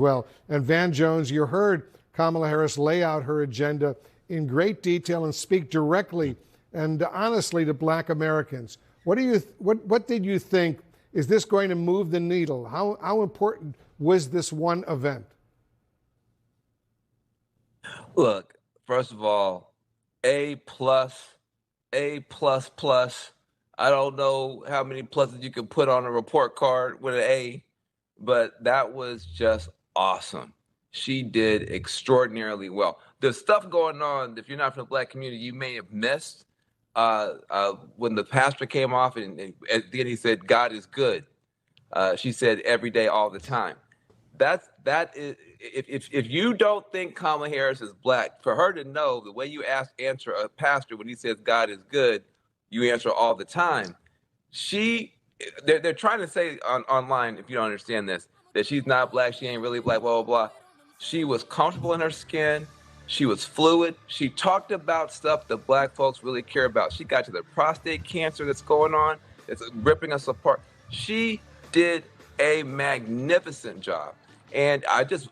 Well, and Van Jones, you heard Kamala Harris lay out her agenda in great detail and speak directly and honestly to black Americans. What did you think? Is this going to move the needle? How important was this one event? Look, first of all, A plus, A plus plus. I don't know how many pluses you can put on a report card with an A, but that was just awesome. She did extraordinarily well. There's stuff going on, if you're not from the black community, you may have missed. When the pastor came off and at the end he said, God is good. She said every day, all the time. That is, if you don't think Kamala Harris is black, for her to know the way you answer a pastor when he says God is good, you answer all the time. They're trying to say online, if you don't understand this, that she's not black, she ain't really black, blah, blah, blah. She was comfortable in her skin. She was fluid. She talked about stuff that black folks really care about. She got to the prostate cancer that's going on. It's ripping us apart. She did a magnificent job. And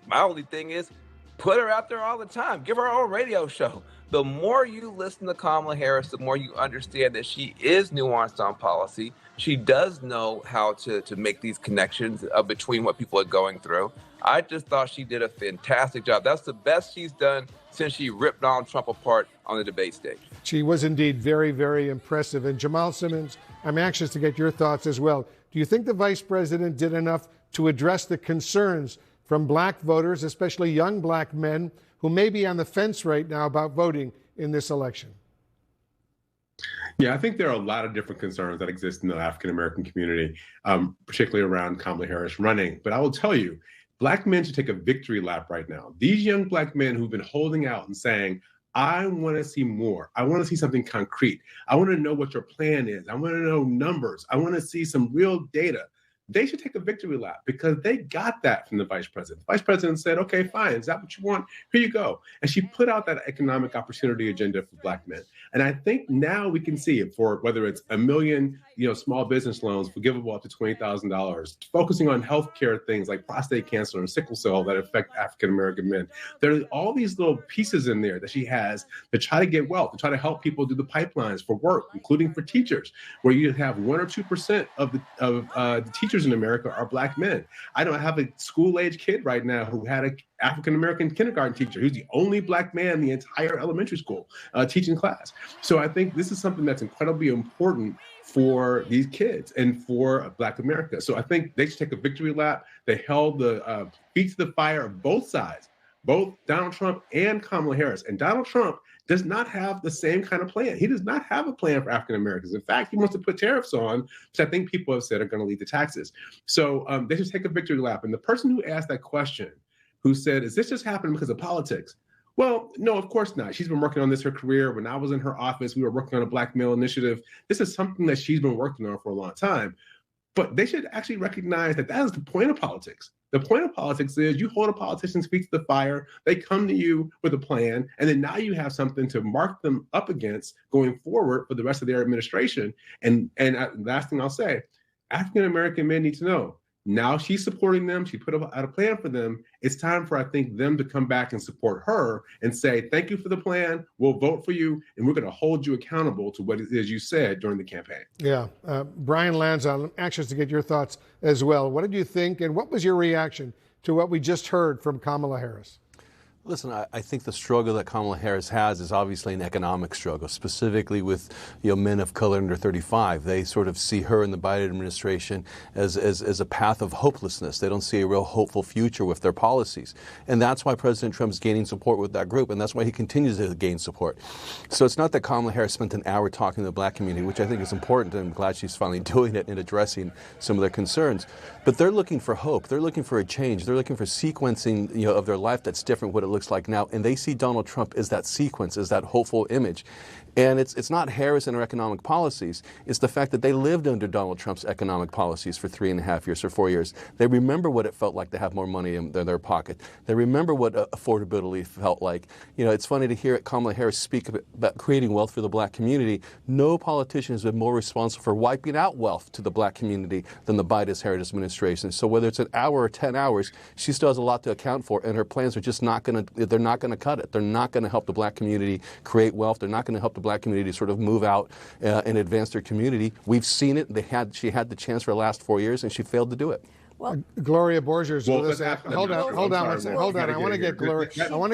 my only thing is put her out there all the time. Give her her own radio show. The more you listen to Kamala Harris, the more you understand that she is nuanced on policy. She does know how to make these connections between what people are going through. I just thought she did a fantastic job. That's the best she's done since she ripped Donald Trump apart on the debate stage. She was indeed very, very impressive. And Jamal Simmons, I'm anxious to get your thoughts as well. Do you think the vice president did enough to address the concerns from black voters, especially young black men who may be on the fence right now about voting in this election? Yeah, I think there are a lot of different concerns that exist in the African-American community, particularly around Kamala Harris running. But I will tell you, black men should take a victory lap right now. These young black men who've been holding out and saying, I want to see more. I want to see something concrete. I want to know what your plan is. I want to know numbers. I want to see some real data. They should take a victory lap because they got that from the vice president. The vice president said, okay, fine. Is that what you want? Here you go. And she put out that economic opportunity agenda for black men. And I think now we can see it for whether it's 1 million, small business loans forgivable up to $20,000, focusing on healthcare things like prostate cancer and sickle cell that affect African-American men. There are all these little pieces in there that she has to try to get wealth, to try to help people do the pipelines for work, including for teachers, where you have 1 or 2% of the teachers in America are black men. I have a school-age kid right now who had an African-American kindergarten teacher. He's the only black man in the entire elementary school teaching class. So I think this is something that's incredibly important for these kids and for black America. So I think they should take a victory lap. They held the feet to the fire of both sides, both Donald Trump and Kamala Harris. And Donald Trump does not have the same kind of plan. He does not have a plan for African Americans. In fact, he wants to put tariffs on, which I think people have said are going to lead to taxes. So they should take a victory lap. And the person who asked that question, who said, is this just happening because of politics? Well, no, of course not. She's been working on this her career. When I was in her office, we were working on a Black Male Initiative. This is something that she's been working on for a long time. But they should actually recognize that that is the point of politics. The point of politics is you hold a politician's feet to the fire, they come to you with a plan, and then now you have something to mark them up against going forward for the rest of their administration. And last thing I'll say, African-American men need to know, now she's supporting them. She put out a plan for them. It's time for, I think, them to come back and support her and say, thank you for the plan. We'll vote for you. And we're going to hold you accountable to what it is you said during the campaign. Yeah. Brian Lanza, I'm anxious to get your thoughts as well. What did you think? And what was your reaction to what we just heard from Kamala Harris? Listen, I think the struggle that Kamala Harris has is obviously an economic struggle, specifically with men of color under 35. They sort of see her in the Biden administration as a path of hopelessness. They don't see a real hopeful future with their policies. And that's why President Trump's gaining support with that group, and that's why he continues to gain support. So it's not that Kamala Harris spent an hour talking to the black community, which I think is important, and I'm glad she's finally doing it and addressing some of their concerns. But they're looking for hope. They're looking for a change. They're looking for sequencing of their life that's different what it looks looks like now, and they see Donald Trump as that sequence, as that hopeful image. And it's not Harris and her economic policies. It's the fact that they lived under Donald Trump's economic policies for 3.5 years or 4 years. They remember what it felt like to have more money in their pocket. They remember what affordability felt like. You know, it's funny to hear Kamala Harris speak about creating wealth for the black community. No politician has been more responsible for wiping out wealth to the black community than the Biden-Harris administration. So whether it's an hour or 10 hours, she still has a lot to account for, and her plans are just not going to, they're not going to cut it. They're not going to help the black community create wealth. They're not going to help the black community sort of move out and advance their community. We've seen it. She had the chance for the last 4 years, and she failed to do it. Well, Gloria Borger's well, with us. Hold on. I want to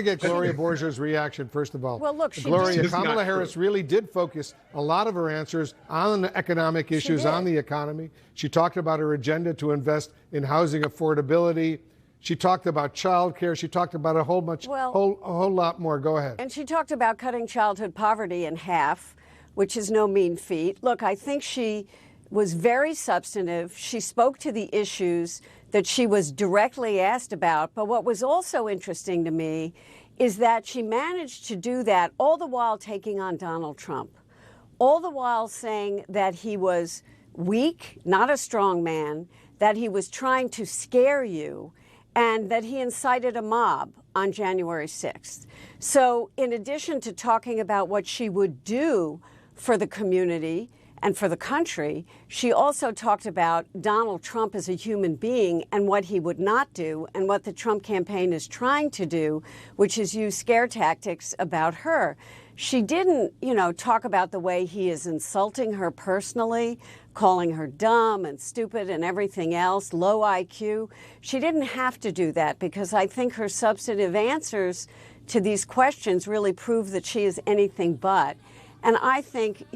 get Gloria Borger's reaction first of all. Well, look, Gloria, Kamala Harris really did focus a lot of her answers on the economic issues, on the economy. She talked about her agenda to invest in housing affordability. She talked about child care. She talked about a whole lot more. Go ahead. And she talked about cutting childhood poverty in half, which is no mean feat. Look, I think she was very substantive. She spoke to the issues that she was directly asked about. But what was also interesting to me is that she managed to do that all the while taking on Donald Trump, all the while saying that he was weak, not a strong man, that he was trying to scare you, and that he incited a mob on January 6th. So in addition to talking about what she would do for the community and for the country, she also talked about Donald Trump as a human being and what he would not do, and what the Trump campaign is trying to do, which is use scare tactics about her. She didn't, talk about the way he is insulting her personally, calling her dumb and stupid and everything else, low IQ. She didn't have to do that, because I think her substantive answers to these questions really prove that she is anything but. And I think,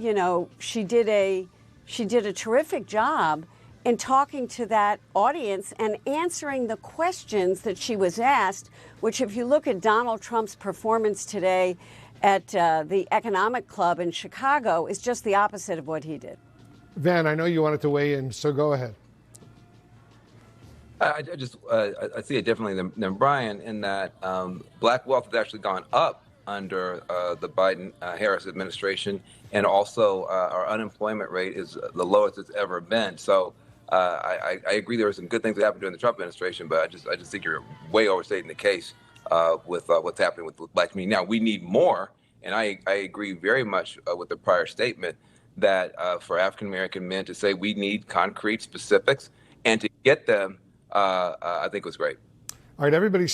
she did a terrific job in talking to that audience and answering the questions that she was asked, which, if you look at Donald Trump's performance today at the Economic Club in Chicago, is just the opposite of what he did. Van, I know you wanted to weigh in, so go ahead. I see it differently than Brian, in that black wealth has actually gone up under the Biden-Harris administration, and also our unemployment rate is the lowest it's ever been. So I agree there were some good things that happened during the Trump administration, but I just think you're way overstating the case with what's happening with the black community. Now, we need more, and I agree very much with the prior statement that for African-American men to say we need concrete specifics and to get them, I think was great. All right, everybody.